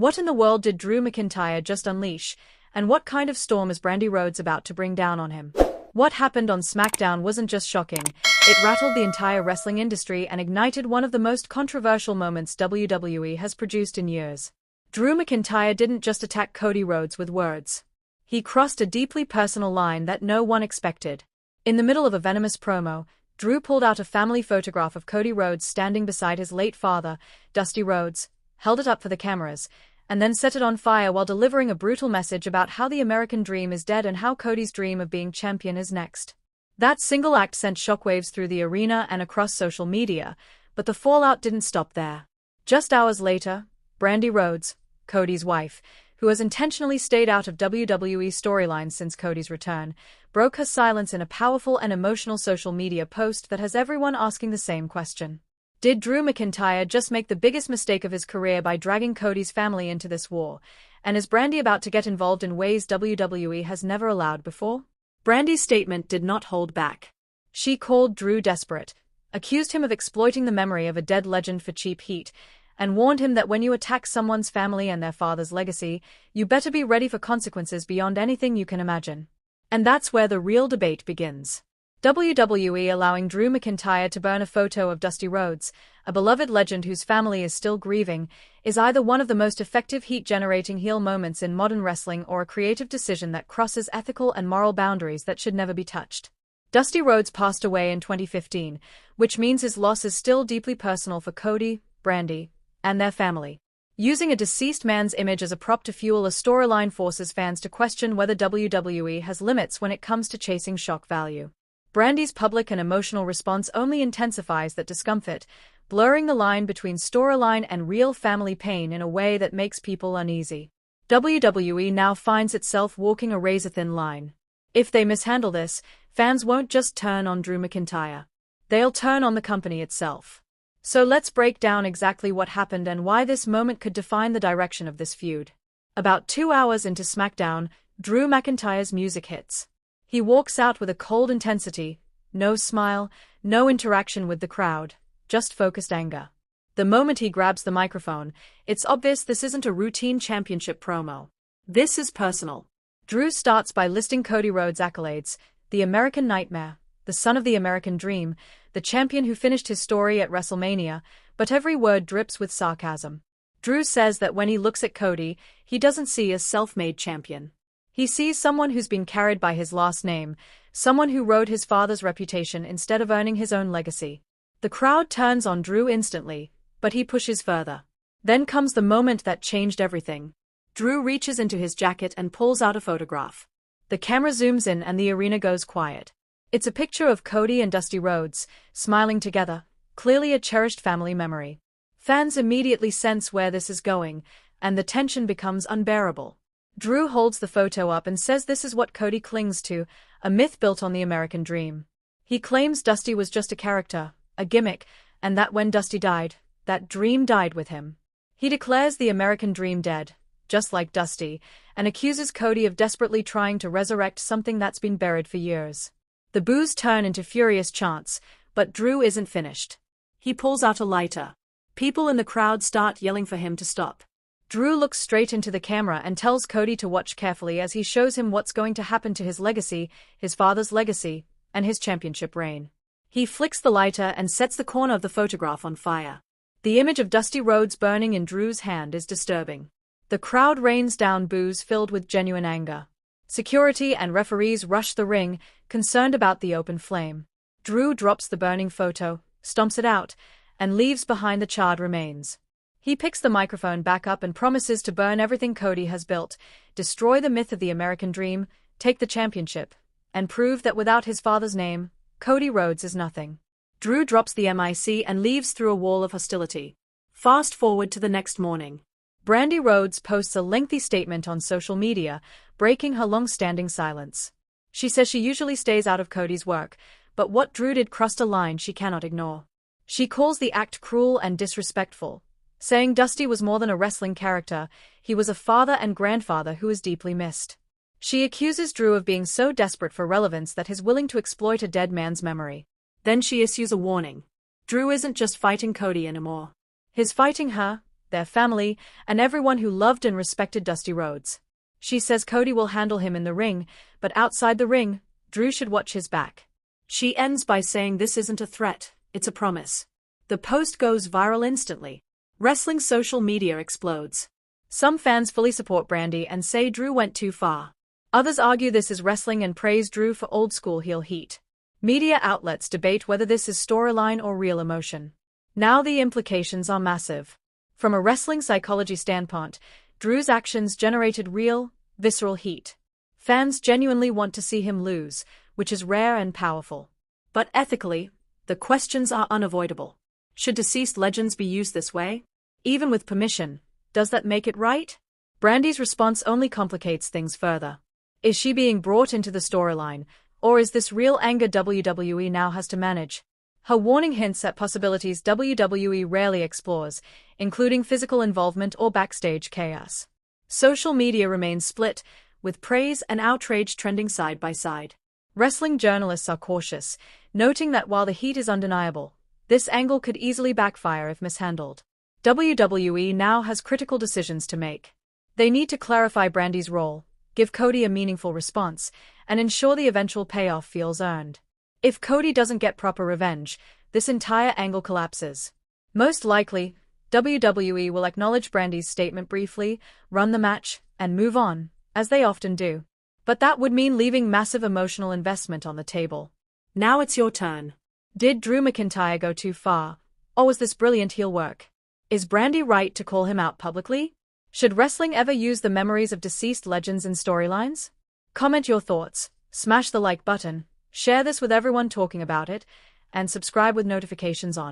What in the world did Drew McIntyre just unleash, and what kind of storm is Brandi Rhodes about to bring down on him? What happened on SmackDown wasn't just shocking, it rattled the entire wrestling industry and ignited one of the most controversial moments WWE has produced in years. Drew McIntyre didn't just attack Cody Rhodes with words. He crossed a deeply personal line that no one expected. In the middle of a venomous promo, Drew pulled out a family photograph of Cody Rhodes standing beside his late father, Dusty Rhodes, held it up for the cameras, and then set it on fire while delivering a brutal message about how the American dream is dead and how Cody's dream of being champion is next. That single act sent shockwaves through the arena and across social media, but the fallout didn't stop there. Just hours later, Brandi Rhodes, Cody's wife, who has intentionally stayed out of WWE storylines since Cody's return, broke her silence in a powerful and emotional social media post that has everyone asking the same question. Did Drew McIntyre just make the biggest mistake of his career by dragging Cody's family into this war? And is Brandi about to get involved in ways WWE has never allowed before? Brandi's statement did not hold back. She called Drew desperate, accused him of exploiting the memory of a dead legend for cheap heat, and warned him that when you attack someone's family and their father's legacy, you better be ready for consequences beyond anything you can imagine. And that's where the real debate begins. WWE allowing Drew McIntyre to burn a photo of Dusty Rhodes, a beloved legend whose family is still grieving, is either one of the most effective heat-generating heel moments in modern wrestling or a creative decision that crosses ethical and moral boundaries that should never be touched. Dusty Rhodes passed away in 2015, which means his loss is still deeply personal for Cody, Brandi, and their family. Using a deceased man's image as a prop to fuel a storyline forces fans to question whether WWE has limits when it comes to chasing shock value. Brandi's public and emotional response only intensifies that discomfort, blurring the line between storyline and real family pain in a way that makes people uneasy. WWE now finds itself walking a razor-thin line. If they mishandle this, fans won't just turn on Drew McIntyre. They'll turn on the company itself. So let's break down exactly what happened and why this moment could define the direction of this feud. About 2 hours into SmackDown, Drew McIntyre's music hits. He walks out with a cold intensity, no smile, no interaction with the crowd, just focused anger. The moment he grabs the microphone, it's obvious this isn't a routine championship promo. This is personal. Drew starts by listing Cody Rhodes' accolades: the American Nightmare, the son of the American Dream, the champion who finished his story at WrestleMania, but every word drips with sarcasm. Drew says that when he looks at Cody, he doesn't see a self-made champion. He sees someone who's been carried by his last name, someone who rode his father's reputation instead of earning his own legacy. The crowd turns on Drew instantly, but he pushes further. Then comes the moment that changed everything. Drew reaches into his jacket and pulls out a photograph. The camera zooms in and the arena goes quiet. It's a picture of Cody and Dusty Rhodes, smiling together, clearly a cherished family memory. Fans immediately sense where this is going, and the tension becomes unbearable. Drew holds the photo up and says this is what Cody clings to, a myth built on the American dream. He claims Dusty was just a character, a gimmick, and that when Dusty died, that dream died with him. He declares the American dream dead, just like Dusty, and accuses Cody of desperately trying to resurrect something that's been buried for years. The boos turn into furious chants, but Drew isn't finished. He pulls out a lighter. People in the crowd start yelling for him to stop. Drew looks straight into the camera and tells Cody to watch carefully as he shows him what's going to happen to his legacy, his father's legacy, and his championship reign. He flicks the lighter and sets the corner of the photograph on fire. The image of Dusty Rhodes burning in Drew's hand is disturbing. The crowd rains down boos filled with genuine anger. Security and referees rush the ring, concerned about the open flame. Drew drops the burning photo, stomps it out, and leaves behind the charred remains. He picks the microphone back up and promises to burn everything Cody has built, destroy the myth of the American dream, take the championship, and prove that without his father's name, Cody Rhodes is nothing. Drew drops the mic and leaves through a wall of hostility. Fast forward to the next morning. Brandi Rhodes posts a lengthy statement on social media, breaking her long-standing silence. She says she usually stays out of Cody's work, but what Drew did crossed a line she cannot ignore. She calls the act cruel and disrespectful, saying Dusty was more than a wrestling character, he was a father and grandfather who is deeply missed. She accuses Drew of being so desperate for relevance that he's willing to exploit a dead man's memory. Then she issues a warning. Drew isn't just fighting Cody anymore. He's fighting her, their family, and everyone who loved and respected Dusty Rhodes. She says Cody will handle him in the ring, but outside the ring, Drew should watch his back. She ends by saying this isn't a threat, it's a promise. The post goes viral instantly. Wrestling social media explodes. Some fans fully support Brandi and say Drew went too far. Others argue this is wrestling and praise Drew for old-school heel heat. Media outlets debate whether this is storyline or real emotion. Now the implications are massive. From a wrestling psychology standpoint, Drew's actions generated real, visceral heat. Fans genuinely want to see him lose, which is rare and powerful. But ethically, the questions are unavoidable. Should deceased legends be used this way? Even with permission, does that make it right? Brandi's response only complicates things further. Is she being brought into the storyline, or is this real anger WWE now has to manage? Her warning hints at possibilities WWE rarely explores, including physical involvement or backstage chaos. Social media remains split, with praise and outrage trending side by side. Wrestling journalists are cautious, noting that while the heat is undeniable, this angle could easily backfire if mishandled. WWE now has critical decisions to make. They need to clarify Brandi's role, give Cody a meaningful response, and ensure the eventual payoff feels earned. If Cody doesn't get proper revenge, this entire angle collapses. Most likely, WWE will acknowledge Brandi's statement briefly, run the match, and move on, as they often do. But that would mean leaving massive emotional investment on the table. Now it's your turn. Did Drew McIntyre go too far, or was this brilliant heel work? Is Brandi right to call him out publicly? Should wrestling ever use the memories of deceased legends in storylines? Comment your thoughts, smash the like button, share this with everyone talking about it, and subscribe with notifications on.